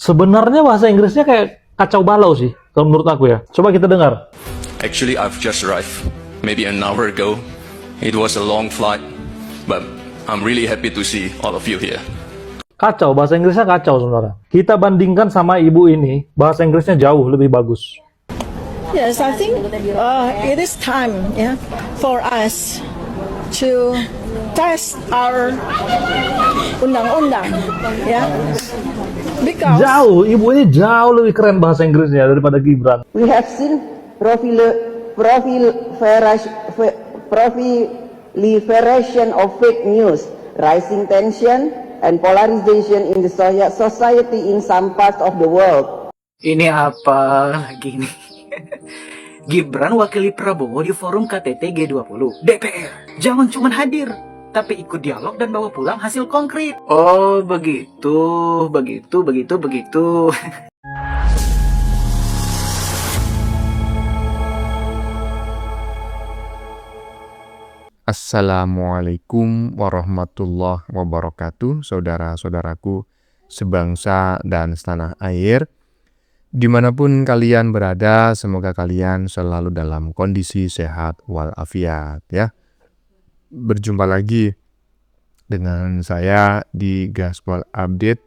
Sebenarnya bahasa Inggrisnya kayak kacau balau sih, kalau menurut aku ya. Coba kita dengar. Actually, I've just arrived maybe an hour ago. It was a long flight, but I'm really happy to see all of you here. Kacau, bahasa Inggrisnya kacau sebenarnya. Kita bandingkan sama ibu ini, bahasa Inggrisnya jauh lebih bagus. Yes, I think it is time, for us to test our undang-undang, because Jauh, ibu ini jauh lebih keren bahasa Inggrisnya daripada Gibran. We have seen proliferation of fake news, rising tension, and polarization in the society in some parts of the world. Ini apa lagi nih? Gibran wakili Prabowo di forum KTT G20. DPR, jangan cuma hadir, tapi ikut dialog dan bawa pulang hasil konkret. Oh, begitu. Assalamualaikum warahmatullahi wabarakatuh, saudara-saudaraku sebangsa dan setanah air. Dimanapun kalian berada, semoga kalian selalu dalam kondisi sehat walafiat ya. Berjumpa lagi dengan saya di Gaspol Update.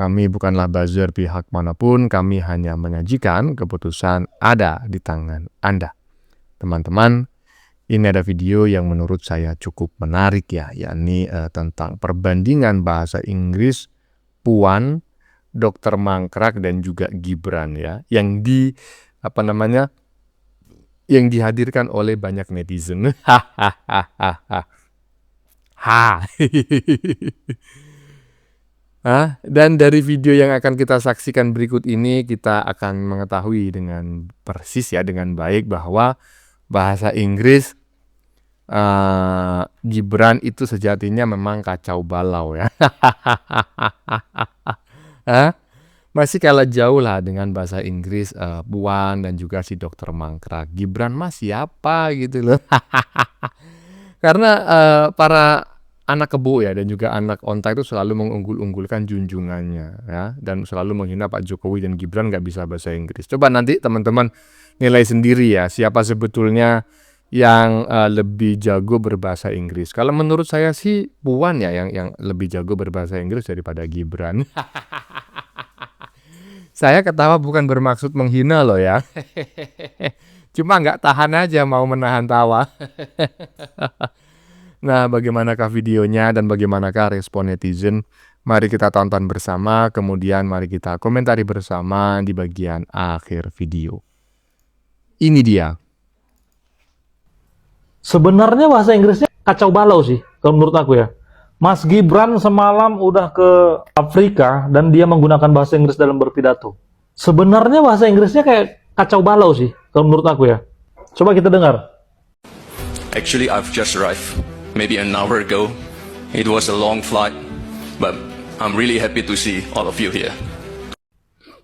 Kami bukanlah buzzer pihak manapun, kami hanya menyajikan keputusan ada di tangan Anda. Teman-teman, ini ada video yang menurut saya cukup menarik ya, yakni tentang perbandingan bahasa Inggris Puan, Dr. Mangkrak dan juga Gibran ya, yang dihadirkan oleh banyak netizen. Dan dari video yang akan kita saksikan berikut ini, kita akan mengetahui dengan persis ya, dengan baik bahwa bahasa Inggris Gibran itu sejatinya memang kacau balau ya. Masih kalah jauh lah dengan bahasa Inggris Puan dan juga si Dr. Mangkrak. Gibran mah siapa gitu loh. Karena para anak kebo ya dan juga anak onta itu selalu mengunggul-unggulkan junjungannya ya, dan selalu menghina Pak Jokowi dan Gibran nggak bisa bahasa Inggris. Coba nanti teman-teman nilai sendiri ya, siapa sebetulnya yang lebih jago berbahasa Inggris. Kalau menurut saya sih Puan ya yang lebih jago berbahasa Inggris daripada Gibran. Saya ketawa bukan bermaksud menghina loh ya. Cuma nggak tahan aja mau menahan tawa. Nah, bagaimanakah videonya dan bagaimanakah respon netizen? Mari kita tonton bersama, kemudian mari kita komentari bersama di bagian akhir video. Ini dia. Sebenarnya bahasa Inggrisnya kacau balau sih, kalau menurut aku ya. Mas Gibran semalam udah ke Afrika dan dia menggunakan bahasa Inggris dalam berpidato. Sebenarnya bahasa Inggrisnya kayak kacau balau sih, kalau menurut aku ya. Coba kita dengar. Actually, I've just arrived maybe an hour ago. It was a long flight, but I'm really happy to see all of you here.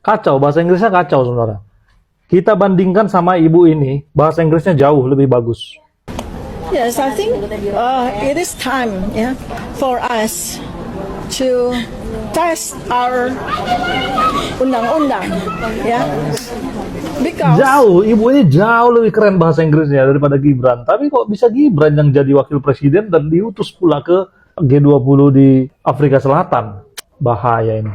Kacau, bahasa Inggrisnya kacau sebenarnya. Kita bandingkan sama ibu ini, bahasa Inggrisnya jauh lebih bagus. yes, I think it is time, for us to test our undang-undang, because Jauh, ibu ini jauh lebih keren bahasa Inggrisnya daripada Gibran. Tapi kok bisa Gibran yang jadi wakil presiden dan diutus pula ke G20 di Afrika Selatan? Bahaya ini.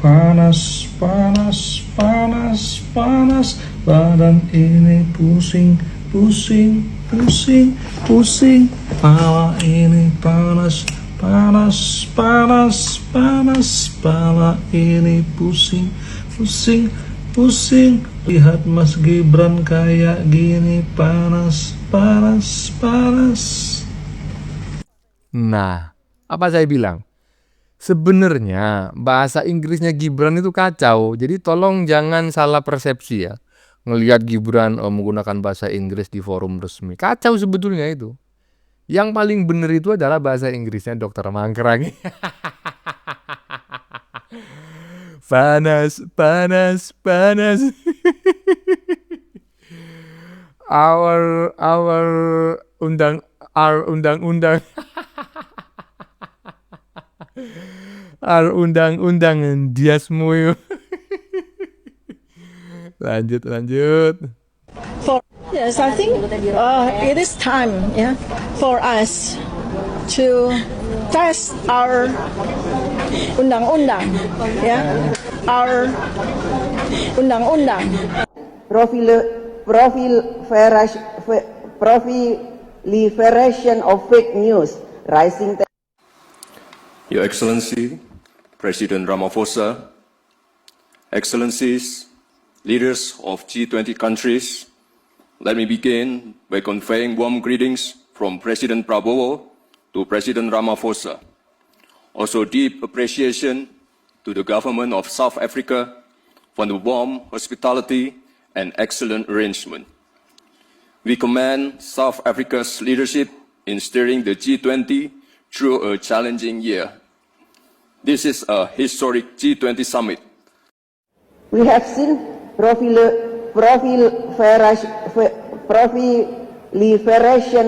Panas, panas, panas, panas, badan ini pusing, pusing, pusing, pusing, kepala ini panas, panas, panas, panas, kepala ini pusing, pusing, pusing. Lihat Mas Gibran kayak gini, panas, panas, panas. Nah, apa saya bilang? Sebenarnya bahasa Inggrisnya Gibran itu kacau. Jadi tolong jangan salah persepsi ya. Ngelihat Gibran menggunakan bahasa Inggris di forum resmi. Kacau sebetulnya itu. Yang paling benar itu adalah bahasa Inggrisnya Dr. Mangkrak. Panas, panas, panas. Our undang-undang. undang-undangan dia semua. Lanjut. Yes, I think it is time, yeah, for us to test our undang-undang, yeah, our undang-undang. Proliferation of fake news, rising Your Excellency, President Ramaphosa, Excellencies, leaders of G20 countries, let me begin by conveying warm greetings from President Prabowo to President Ramaphosa. Also deep appreciation to the government of South Africa for the warm hospitality and excellent arrangement. We commend South Africa's leadership in steering the G20 through a challenging year. This is a historic G20 summit. We have seen proliferation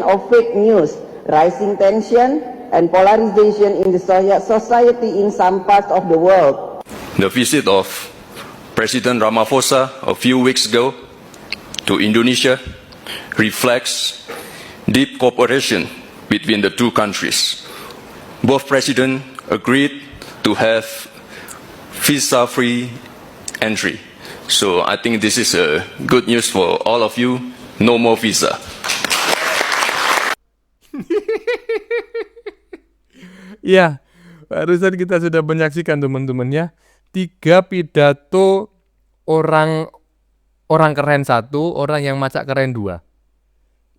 of fake news, rising tension and polarization in the society in some parts of the world. The visit of President Ramaphosa a few weeks ago to Indonesia reflects deep cooperation between the two countries. Both presidents agreed to have visa-free entry. So I think this is good news for all of you. No more visa. Ya, barusan kita sudah menyaksikan teman-teman ya. 3 pidato orang keren 1, orang yang macak keren 2.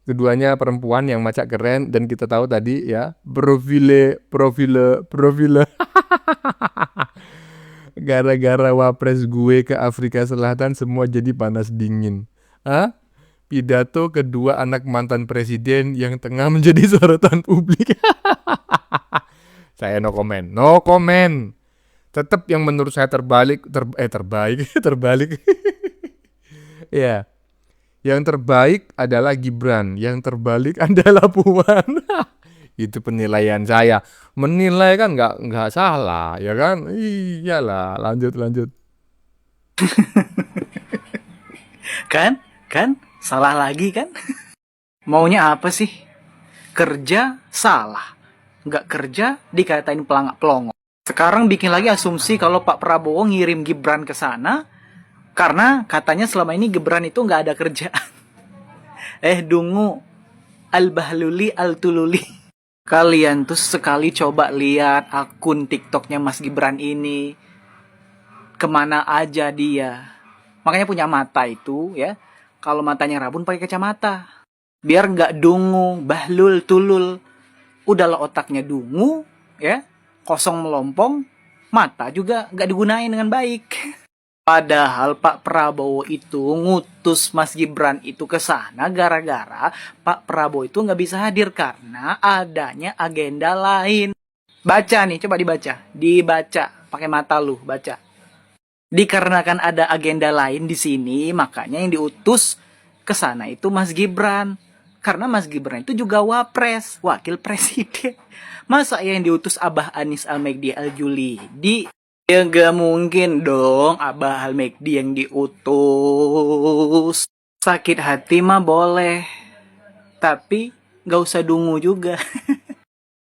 Keduanya perempuan yang macak keren, dan kita tahu tadi ya, profile. Gara-gara wapres gue ke Afrika Selatan semua jadi panas dingin. Pidato kedua anak mantan presiden yang tengah menjadi sorotan publik. Saya no comment. Tetap yang menurut saya terbalik. Ya. Yang terbaik adalah Gibran, yang terbalik adalah Puan. Itu penilaian saya. Menilai kan nggak salah, ya kan? Iyalah, lanjut. Kan? Salah lagi kan? Maunya apa sih? Kerja salah. Nggak kerja dikatain pelangak-pelongo. Sekarang bikin lagi asumsi kalau Pak Prabowo ngirim Gibran ke sana karena katanya selama ini Gibran itu nggak ada kerjaan. Dungu al-bahluli al-tululi. Kalian tuh sekali coba lihat akun TikToknya Mas Gibran ini. Kemana aja dia. Makanya punya mata itu ya. Kalau matanya rabun pakai kacamata. Biar nggak dungu, bahlul, tulul. Udahlah otaknya dungu ya. Kosong melompong. Mata juga nggak digunain dengan baik. Padahal Pak Prabowo itu ngutus Mas Gibran itu ke sana gara-gara Pak Prabowo itu nggak bisa hadir karena adanya agenda lain. Baca nih, coba dibaca, pakai mata lu, baca. Dikarenakan ada agenda lain di sini, makanya yang diutus ke sana itu Mas Gibran. Karena Mas Gibran itu juga wapres, wakil presiden. Masa yang diutus Abah Anis Al-Maghdi Al-Julidi? Ya gak mungkin dong Abah Al-Maghdi yang diutus. Sakit hati mah boleh, tapi gak usah dungu juga.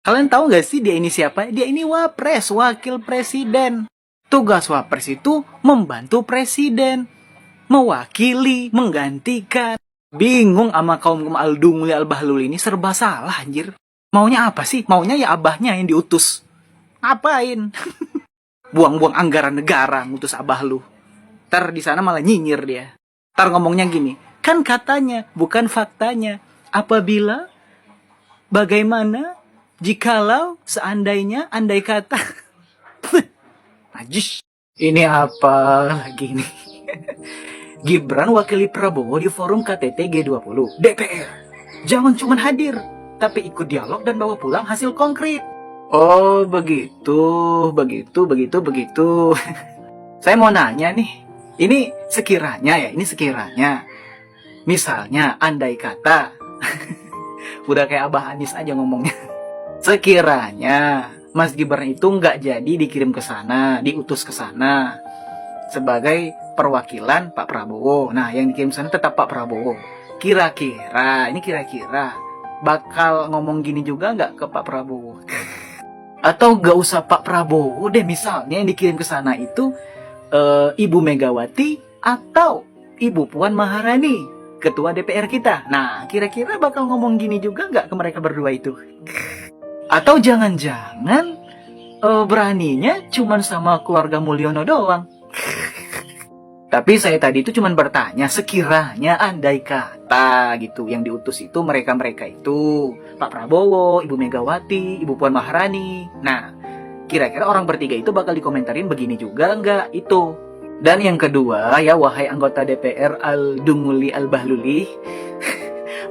Kalian tahu gak sih dia ini siapa? Dia ini wapres, wakil presiden. Tugas wapres itu membantu presiden, mewakili, menggantikan. Bingung sama kaum al-dungli al-bahlul ini, serba salah anjir. Maunya apa sih? Maunya ya abahnya yang diutus. Ngapain? Buang-buang anggaran negara ngutus abah lu. Ntar di sana malah nyinyir dia. Ntar ngomongnya gini, kan katanya, bukan faktanya. Apabila, bagaimana, jikalau, seandainya, andai kata. Najis. Ini apa lagi nih? Gibran wakili Prabowo di forum KTT G20. DPR. Jangan cuma hadir, tapi ikut dialog dan bawa pulang hasil konkret. Oh, begitu. Saya mau nanya nih. Ini sekiranya. Misalnya, andai kata. Udah kayak Abah Anis aja ngomongnya. Sekiranya Mas Gibran itu nggak jadi dikirim ke sana, diutus ke sana sebagai perwakilan Pak Prabowo. Nah, yang dikirim ke sana tetap Pak Prabowo. Kira-kira bakal ngomong gini juga nggak ke Pak Prabowo? Atau nggak usah Pak Prabowo deh, misalnya yang dikirim ke sana itu Ibu Megawati atau Ibu Puan Maharani, Ketua DPR kita. Nah, kira-kira bakal ngomong gini juga nggak ke mereka berdua itu? Atau jangan-jangan beraninya cuman sama keluarga Mulyono doang? Tapi saya tadi itu cuman bertanya, sekiranya andai kata gitu yang diutus itu mereka-mereka itu Pak Prabowo, Ibu Megawati, Ibu Puan Maharani. Nah, kira-kira orang bertiga itu bakal dikomentarin begini juga nggak itu? Dan yang kedua, ya wahai anggota DPR Al-Dunguli Al-Bahluli,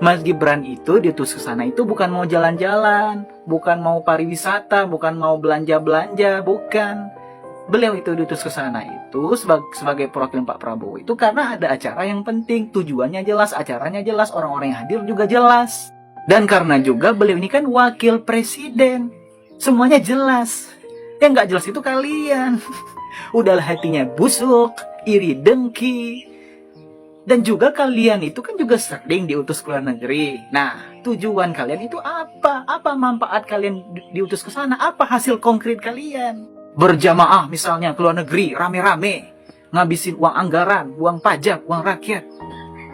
Mas Gibran itu diutus ke sana itu bukan mau jalan-jalan, bukan mau pariwisata, bukan mau belanja-belanja, bukan. Beliau itu diutus ke sana itu sebagai perwakilan Pak Prabowo itu karena ada acara yang penting, tujuannya jelas, acaranya jelas, orang-orang yang hadir juga jelas. Dan karena juga beliau ini kan wakil presiden, semuanya jelas. Yang nggak jelas itu kalian. Udahlah hatinya busuk, iri dengki. Dan juga kalian itu kan juga sering diutus ke luar negeri. Nah, tujuan kalian itu apa? Apa manfaat kalian diutus ke sana? Apa hasil konkret kalian? Berjamaah misalnya ke luar negeri, rame-rame. Ngabisin uang anggaran, uang pajak, uang rakyat.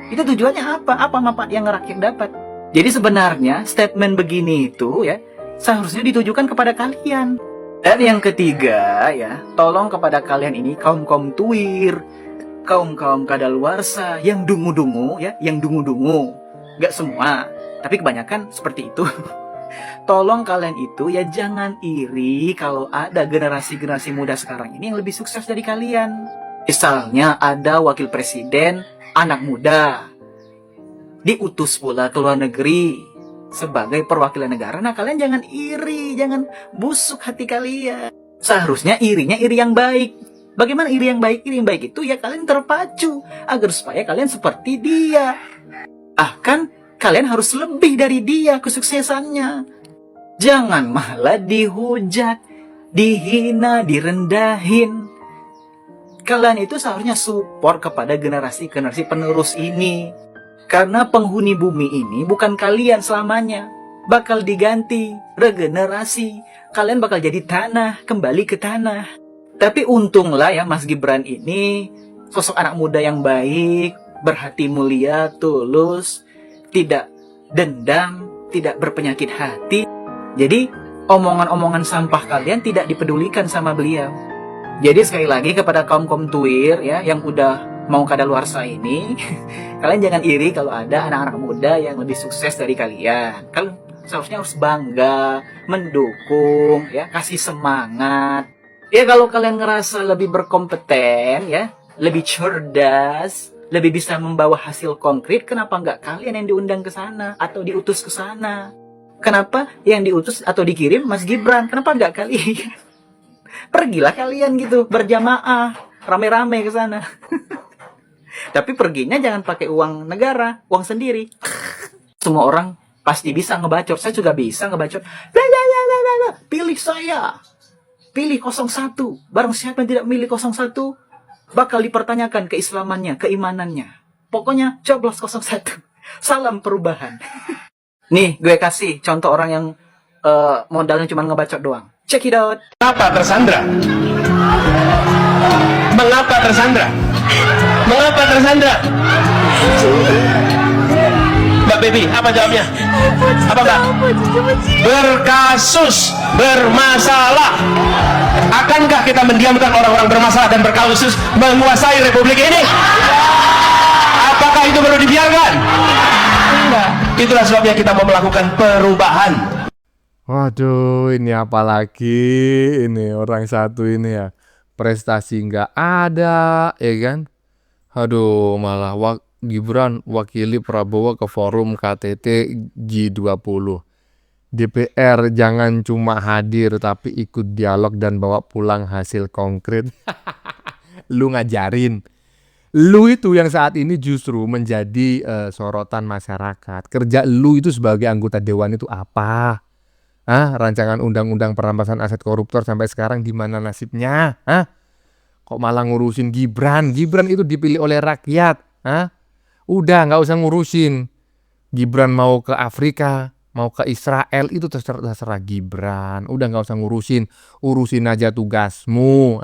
Itu tujuannya apa? Apa manfaat yang rakyat dapat? Jadi sebenarnya statement begini itu ya, seharusnya ditujukan kepada kalian. Dan yang ketiga ya, tolong kepada kalian ini kaum-kaum tuir, kaum-kaum kadaluarsa yang dungu-dungu ya, yang dungu-dungu. Gak semua, tapi kebanyakan seperti itu. Tolong kalian itu ya jangan iri kalau ada generasi-generasi muda sekarang ini yang lebih sukses dari kalian. Misalnya ada wakil presiden, anak muda, diutus pula ke luar negeri sebagai perwakilan negara. Nah kalian jangan iri, jangan busuk hati kalian. Seharusnya irinya iri yang baik. Bagaimana iri yang baik? Iri yang baik itu ya kalian terpacu agar supaya kalian seperti dia. Kalian harus lebih dari dia kesuksesannya. Jangan malah dihujat, dihina, direndahin. Kalian itu seharusnya support kepada generasi-generasi penerus ini. Karena penghuni bumi ini bukan kalian selamanya. Bakal diganti, regenerasi. Kalian bakal jadi tanah, kembali ke tanah. Tapi untunglah ya Mas Gibran ini sosok anak muda yang baik, berhati mulia, tulus, tidak dendam, tidak berpenyakit hati. Jadi omongan-omongan sampah kalian tidak dipedulikan sama beliau. Jadi sekali lagi kepada kaum-kaum tuir ya yang udah mau kadaluarsa ini, kalian jangan iri kalau ada anak-anak muda yang lebih sukses dari kalian. Kalian seharusnya harus bangga, mendukung, ya, kasih semangat. Ya kalau kalian ngerasa lebih berkompeten ya, lebih cerdas, lebih bisa membawa hasil konkret, kenapa nggak kalian yang diundang ke sana atau diutus ke sana? Kenapa yang diutus atau dikirim Mas Gibran? Kenapa nggak kalian? Pergilah kalian gitu, berjamaah, rame-rame ke sana. Tapi perginya jangan pakai uang negara, uang sendiri. Semua orang pasti bisa ngebacot. Saya juga bisa ngebacot. Pilih saya. Pilih 01. Barang siapa yang tidak milih 01, bakal dipertanyakan keislamannya, keimanannya. Pokoknya coblos 01. Salam perubahan. Nih, gue kasih contoh orang yang modalnya cuma ngebacot doang. Check it out. Mengapa tersandra? Mengapa tersandra? Mengapa tersandra? Mbak Baby, apa jawabnya? Apa Mbak? Berkasus, bermasalah. Akankah kita mendiamkan orang-orang bermasalah dan berkasus menguasai republik ini? Apakah itu perlu dibiarkan? Enggak. Itulah sebabnya kita mau melakukan perubahan. Waduh, ini apalagi ini orang satu ini ya, prestasi nggak ada, ya kan? Aduh, malah Gibran wakili Prabowo ke forum KTT G20. DPR jangan cuma hadir tapi ikut dialog dan bawa pulang hasil konkret. Lu ngajarin. Lu itu yang saat ini justru menjadi sorotan masyarakat. Kerja lu itu sebagai anggota dewan itu apa? Rancangan undang-undang perampasan aset koruptor sampai sekarang gimana nasibnya? Kok malah ngurusin Gibran? Gibran itu dipilih oleh rakyat. Udah nggak usah ngurusin. Gibran mau ke Afrika, mau ke Israel, itu terserah Gibran. Udah nggak usah ngurusin. Urusin aja tugasmu.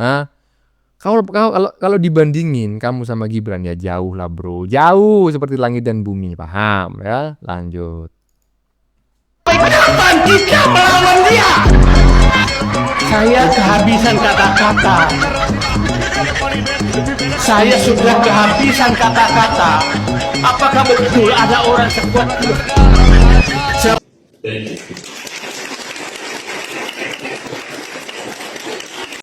Kalau dibandingin kamu sama Gibran ya jauh lah bro. Jauh seperti langit dan bumi. Paham ya? Lanjut. Kapan kita melawan dia? Saya kehabisan kata-kata. Saya sudah kehabisan kata-kata. Apakah betul ada orang sekuat itu?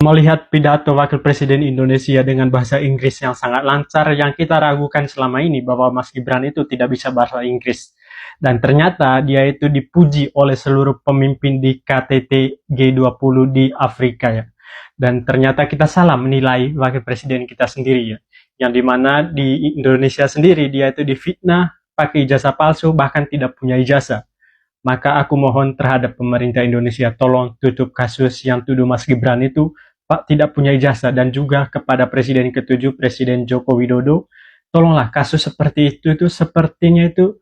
Melihat pidato Wakil Presiden Indonesia dengan bahasa Inggris yang sangat lancar, yang kita ragukan selama ini bahwa Mas Gibran itu tidak bisa bahasa Inggris. Dan ternyata dia itu dipuji oleh seluruh pemimpin di KTT G20 di Afrika ya. Dan ternyata kita salah menilai Wakil Presiden kita sendiri ya. Yang dimana di Indonesia sendiri dia itu difitnah pakai ijazah palsu, bahkan tidak punya ijazah. Maka aku mohon terhadap pemerintah Indonesia, tolong tutup kasus yang tuduh Mas Gibran itu Pak tidak punya ijazah, dan juga kepada Presiden ke-7, Presiden Joko Widodo, tolonglah kasus seperti itu sepertinya itu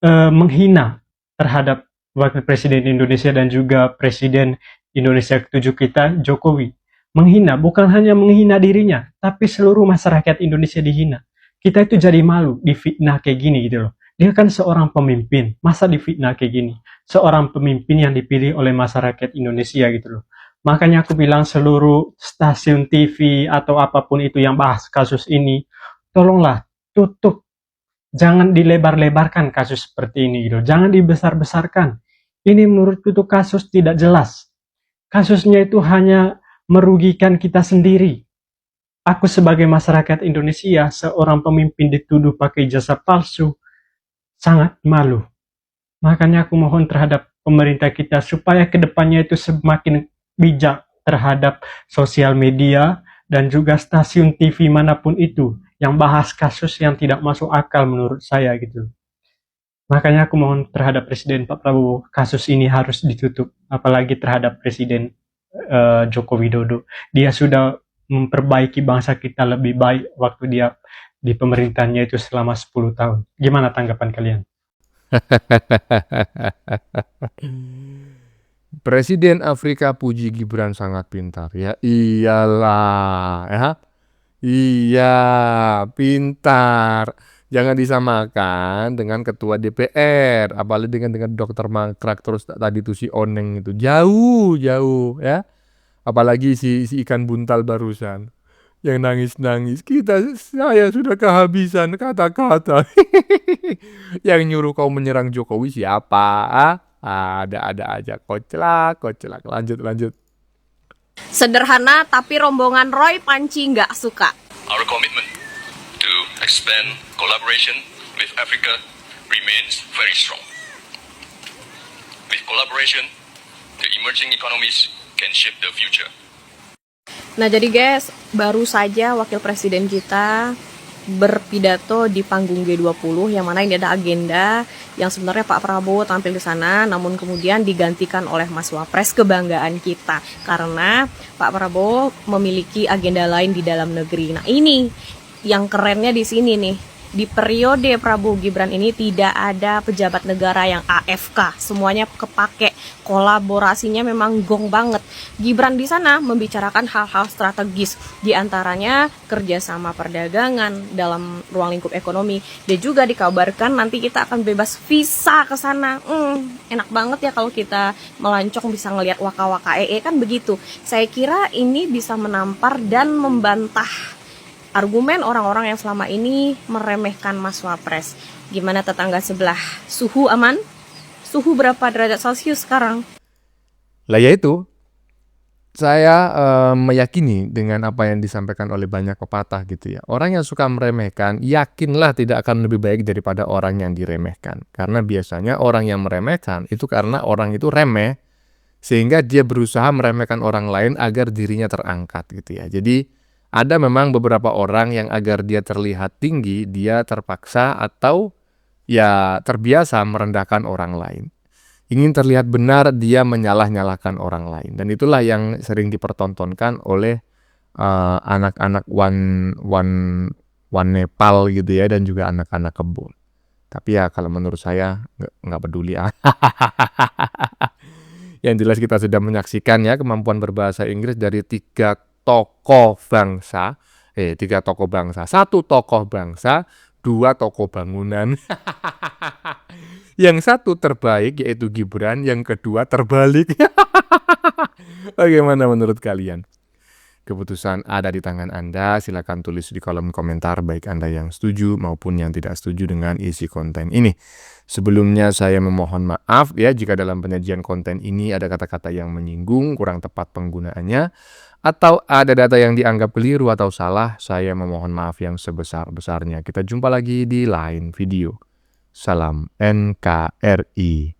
menghina terhadap Wakil Presiden Indonesia dan juga Presiden Indonesia ke-7 kita, Jokowi. Menghina, bukan hanya menghina dirinya, tapi seluruh masyarakat Indonesia dihina. Kita itu jadi malu difitnah kayak gini gitu loh. Dia kan seorang pemimpin, masa difitnah kayak gini? Seorang pemimpin yang dipilih oleh masyarakat Indonesia gitu loh. Makanya aku bilang seluruh stasiun TV atau apapun itu yang bahas kasus ini, tolonglah tutup. Jangan dilebar-lebarkan kasus seperti ini gitu. Jangan dibesar-besarkan. Ini menurutku itu kasus tidak jelas. Kasusnya itu hanya merugikan kita sendiri. Aku sebagai masyarakat Indonesia, seorang pemimpin dituduh pakai jasa palsu, sangat malu. Makanya aku mohon terhadap pemerintah kita supaya kedepannya itu semakin bijak terhadap sosial media dan juga stasiun TV manapun itu yang bahas kasus yang tidak masuk akal menurut saya gitu. Makanya aku mohon terhadap Presiden Pak Prabowo, kasus ini harus ditutup, apalagi terhadap Presiden Joko Widodo. Dia sudah memperbaiki bangsa kita lebih baik waktu dia di pemerintahnya itu selama 10 tahun. Gimana tanggapan kalian? Presiden Afrika puji Gibran sangat pintar. Ya iyalah ya. Iya, pintar. Jangan disamakan dengan ketua DPR, apalagi dengan dokter mangkrak terus tadi tuh si Oneng itu. Jauh ya. Apalagi si ikan buntal barusan yang nangis-nangis. Saya sudah kehabisan kata-kata. Yang nyuruh kau menyerang Jokowi siapa? Ada aja koclak. Lanjut. Sederhana tapi rombongan Roy Panci nggak suka. Our commitment to expand collaboration with Africa remains very strong. With collaboration, the emerging economies can shape the future. Nah jadi guys, baru saja Wakil Presiden kita berpidato di panggung G20 yang mana ini ada agenda yang sebenarnya Pak Prabowo tampil di sana, namun kemudian digantikan oleh Mas Wapres, kebanggaan kita karena Pak Prabowo memiliki agenda lain di dalam negeri. Nah ini yang kerennya di sini nih. Di periode Prabowo Gibran ini tidak ada pejabat negara yang AFK, semuanya kepake, kolaborasinya memang gong banget. Gibran di sana membicarakan hal-hal strategis, diantaranya kerjasama perdagangan dalam ruang lingkup ekonomi, dan juga dikabarkan nanti kita akan bebas visa ke sana. Enak banget ya kalau kita melancong bisa ngelihat waka-waka kan begitu. Saya kira ini bisa menampar dan membantah argumen orang-orang yang selama ini meremehkan Mas Wapres. Gimana tetangga sebelah? Suhu aman? Suhu berapa derajat Celcius sekarang? Lah ya itu, saya meyakini dengan apa yang disampaikan oleh banyak pepatah gitu ya. Orang yang suka meremehkan, yakinlah tidak akan lebih baik daripada orang yang diremehkan. Karena biasanya orang yang meremehkan itu karena orang itu remeh, sehingga dia berusaha meremehkan orang lain agar dirinya terangkat gitu ya. Jadi ada memang beberapa orang yang agar dia terlihat tinggi, dia terpaksa atau ya terbiasa merendahkan orang lain. ingin terlihat benar, dia menyalah-nyalahkan orang lain. Dan itulah yang sering dipertontonkan oleh anak-anak One Nepal gitu ya, dan juga anak-anak kebun. Tapi ya kalau menurut saya nggak peduli. Yang jelas kita sudah menyaksikan ya kemampuan berbahasa Inggris dari tiga tokoh bangsa, satu tokoh bangsa, dua tokoh bangunan. Yang satu terbaik yaitu Gibran, yang kedua terbalik. Bagaimana menurut kalian? Keputusan ada di tangan Anda, silakan tulis di kolom komentar baik Anda yang setuju maupun yang tidak setuju dengan isi konten ini. Sebelumnya saya memohon maaf ya jika dalam penyajian konten ini ada kata-kata yang menyinggung, kurang tepat penggunaannya, atau ada data yang dianggap keliru atau salah, saya memohon maaf yang sebesar-besarnya. Kita jumpa lagi di lain video. Salam NKRI.